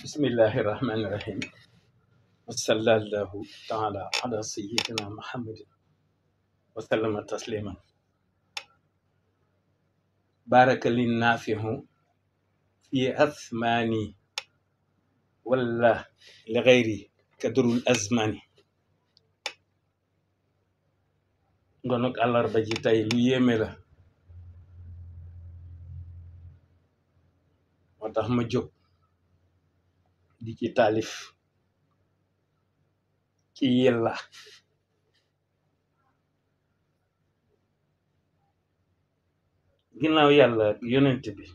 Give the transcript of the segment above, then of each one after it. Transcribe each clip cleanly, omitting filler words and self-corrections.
bismillahi rahmani rahim wa sallallahu taala ala sayyidina muhammadin wa sallama tasliman baraka lin nafihu fi athmani wala li ghayri kadrul azmani ngonok àllarba ji tey lu yéeme la moo tax ma jóg di ci taalif ci yella ginnaaw yàlla yonent bi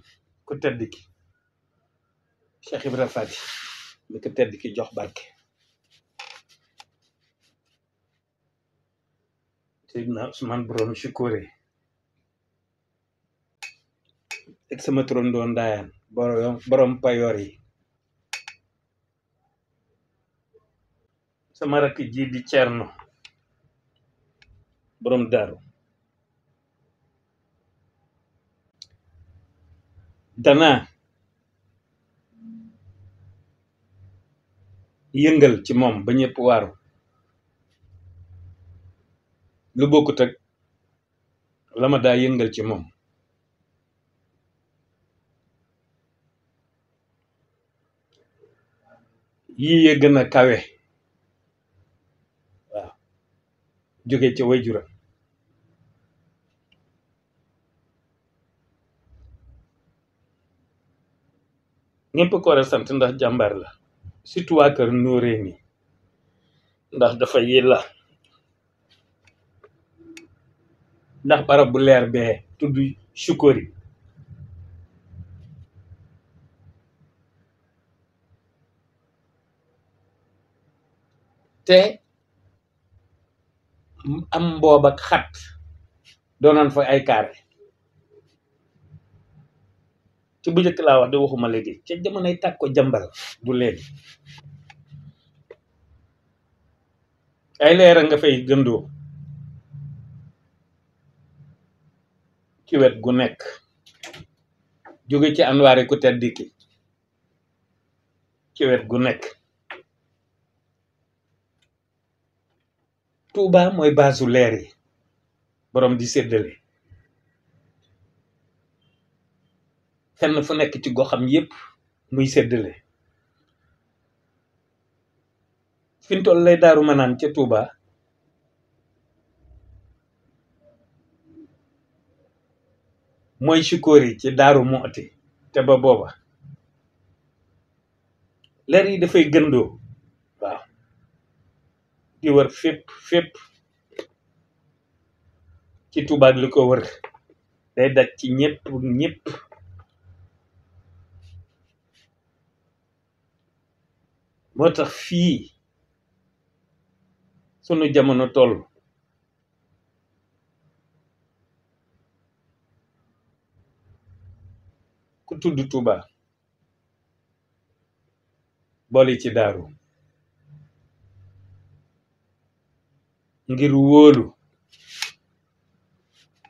ku tedd ki Cheikh Ibra Fati mi ko tedd ki jox barke Seydina Ousmane borom Chukure ak sama turandoo ndaayaan borom payoor yi sama rakk ji di Cerno borom daaru danaa yëngal ci moom ba ñëpp waaru lu bokkut ak la ma daa yëngal ci moom yii ye gën a kawe waaw jóge ca wayjura ñëpp ko war a sant ndax jàmbaar la surtout waa kër nóoree ni ndax dafa yella ndax barab bu leer bee tudd Chukori te am mboob ak xat doonoon fa ay kaare ci bu njëkk laa wax de waxuma léegi ca jamonoy tàkk ko jambal du léegi ay leera nga fay gëndoo ci wet gu nekk jóge ci anwaare ku tedd ki ci wet gu nekk Touba mooy baasu leer yi borom di séddale fenn fu nekk ci goxam yépp muy séddale fintool lay daaru manaan ca Touba mooy Chukori ci daaru Muxti te ba booba leer yi dafay gëndoo waaw di wër fépp ci Touba ak li ko wër day daj ci ñëpp moo tax fii sunu jamono toll ku tudd Touba boole ci daaru ngir wóolu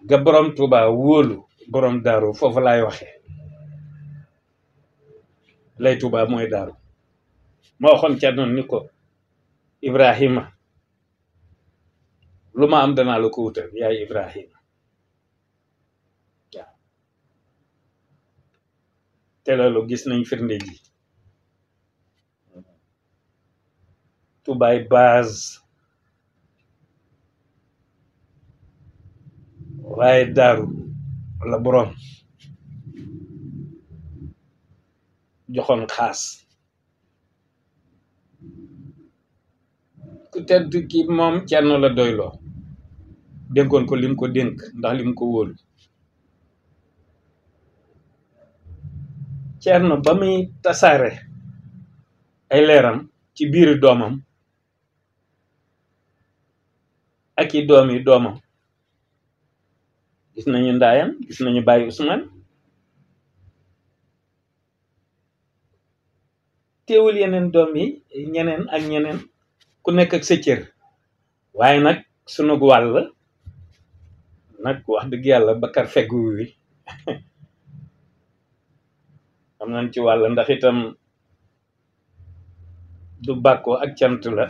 ga borom Touba wóolu borom daaru foofu laay waxe lay Touba mooy daaru ma waxoon ca noonu ni ko Ibrahima lu ma am danaa la ko wutal yaay Ibrahima waaw te loolu gis nañ firnde ji Toubaay base waaye daaru la borom joxoon xaas ku tedd ki moom Cerno la doyloo dénkoon ko lim ko dénk ndax lim ko wóolu Cerno ba muy tasaare ay leeram ci biiri doomam ak i doomi doomam gis nañu ndaayam gis nañu Baye Ousmane teewul yeneen doom yi ñeneen ak ñeneen ku nekk ak sa cër waaye nag sunu wàll nag wax dëgg yàlla Bakar feggu wi am nañ ci wàll ndax itam du bàkkoo ak cant la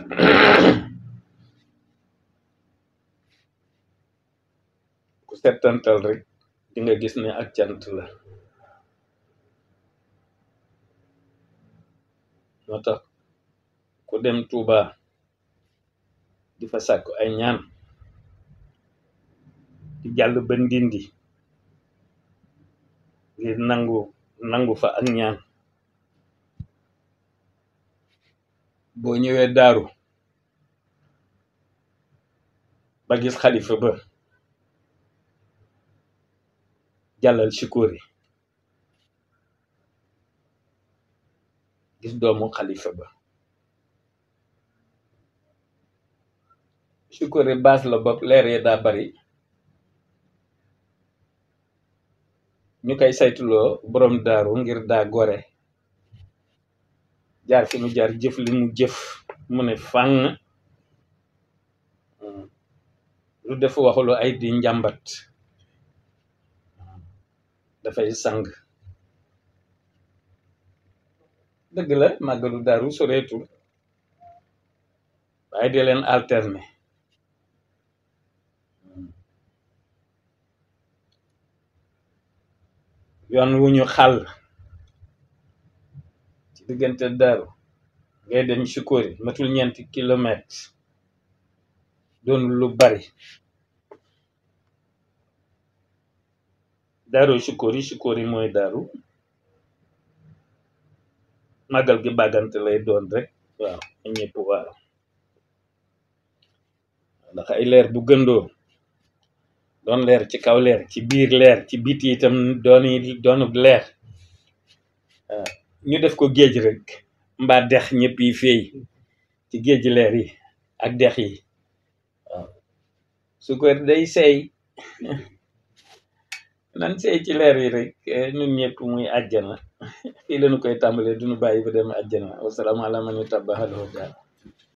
ku settantal rek di nga gis ne ak cant la moo tax ku dem Tuuba di fa sàkku ay ñaan di jàll ba Ndindi ngir nangu fa ak ñaan boo ñëwee Daaru ba gis xalifa ba jàllal Sikori gis doomu xalifa ba Sikori baas la bopp leer yi daa bari ñu koy saytuloo borom Daaru ngir daa gore jaar fi mu jaar jëf li mu jëf mu ne fàng lu def waxulu ay di njàmbat dafay sang dëgg la màggalu Daaru soreetul waaye di leen alterner yoon wu ñu xàll ci diggante Daaru ngay dem Sikori matul 4 kilomètres doon lu bari Daaru Sikori mooy Daaru màggal gi bàggante lay doon rek waaw ñëpp waaw ndax ay leer bu gëndoo doon leer ci kaw leer ci biir leer ci biti itam doonub leer ñu def ko géej rek mbaa dex ñëpp yi feey ci géej leer yi ak dex yi waaw Sikori day seey nan seey ci leer yi rek ñun ñëpp muy àjjana fii lañu koy tàmbalee duñu bàyyi ba dem àjjana wasalaam ala man ittaba'a al-huda